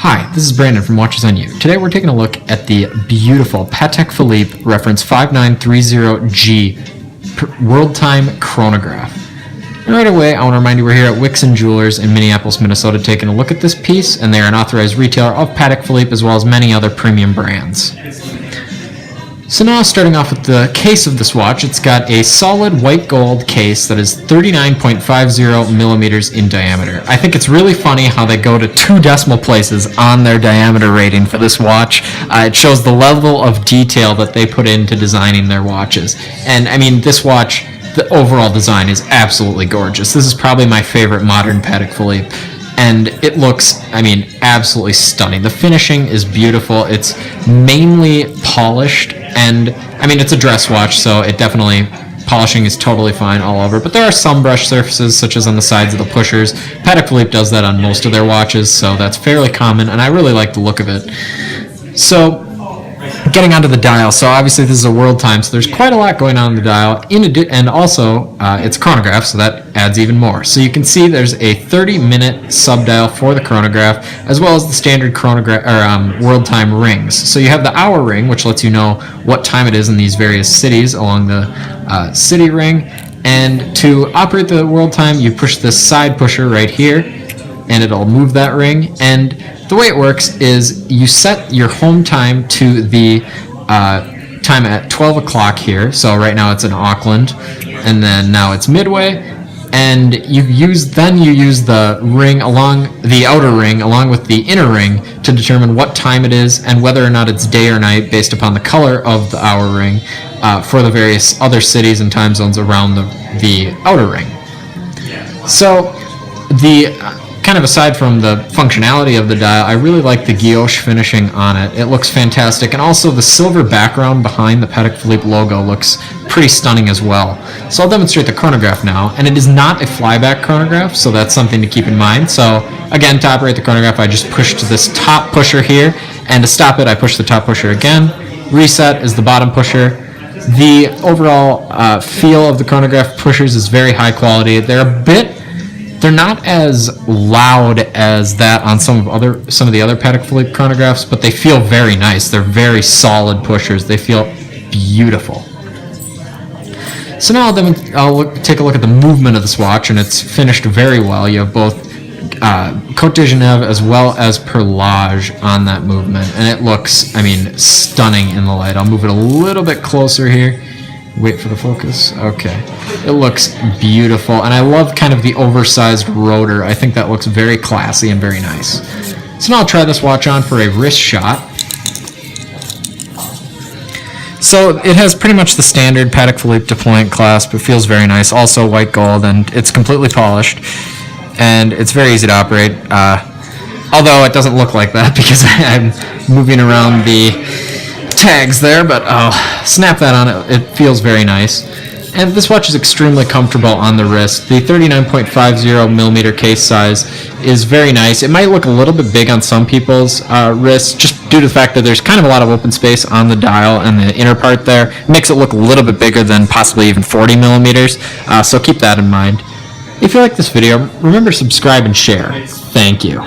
Hi, this is Brandon from Watches on You. Today we're taking a look at the beautiful Patek Philippe reference 5930G World Time Chronograph. And right away, I want to remind you we're here at Wixon Jewelers in Minneapolis, Minnesota, taking a look at this piece, and they are an authorized retailer of Patek Philippe as well as many other premium brands. So now, starting off with the case of this watch, it's got a solid white gold case that is 39.50 millimeters in diameter. I think it's really funny how they go to 2 decimal places on their diameter rating for this watch. It shows the level of detail that they put into designing their watches. And I mean, this watch, the overall design is absolutely gorgeous. This is probably my favorite modern Patek Philippe. And it looks, I mean, absolutely stunning. The finishing is beautiful. It's mainly polished, and I mean, it's a dress watch, so it definitely, polishing is totally fine all over. But there are some brush surfaces, such as on the sides of the pushers. Patek Philippe does that on most of their watches, so that's fairly common, and I really like the look of it. So, getting onto the dial, so obviously this is a World Time, so there's quite a lot going on in the dial, and also it's chronograph, so that adds even more. So you can see there's a 30-minute subdial for the chronograph, as well as the standard chronograph or World Time rings. So you have the hour ring, which lets you know what time it is in these various cities along the city ring, and to operate the World Time, you push this side pusher right here, and it'll move that ring. And the way it works is you set your home time to the time at 12 o'clock here. So right now it's in Auckland, and then now it's midway. And you use the ring the outer ring along with the inner ring to determine what time it is and whether or not it's day or night based upon the color of the hour ring for the various other cities and time zones around the outer ring. So kind of aside from the functionality of the dial, I really like the guilloche finishing on it. It looks fantastic, and also the silver background behind the Patek Philippe logo looks pretty stunning as well. So I'll demonstrate the chronograph now, and it is not a flyback chronograph, so that's something to keep in mind. So again, to operate the chronograph, I just pushed this top pusher here, and to stop it, I push the top pusher again. Reset is the bottom pusher. The overall feel of the chronograph pushers is very high quality. They're not as loud as that on some of the other Patek Philippe chronographs, but they feel very nice. They're very solid pushers. They feel beautiful. So now I'll take a look at the movement of this watch, and it's finished very well. You have both Côte de Genève as well as perlage on that movement, and it looks, I mean, stunning in the light. I'll move it a little bit closer here. Wait for the focus. Okay. It looks beautiful, and I love kind of the oversized rotor. I think that looks very classy and very nice. So now I'll try this watch on for a wrist shot. So it has pretty much the standard Patek Philippe deployant clasp. It feels very nice. Also white gold, and it's completely polished, and it's very easy to operate. Although it doesn't look like that because I'm moving around the tags there, but I'll snap that on. It feels very nice, and this watch is extremely comfortable on the wrist. The 39.50 millimeter case size is very nice. It might look a little bit big on some people's wrists, just due to the fact that there's kind of a lot of open space on the dial and the inner part there. It makes it look a little bit bigger than possibly even 40 millimeters, so keep that in mind. If you like this video, remember to subscribe and share. Thank you.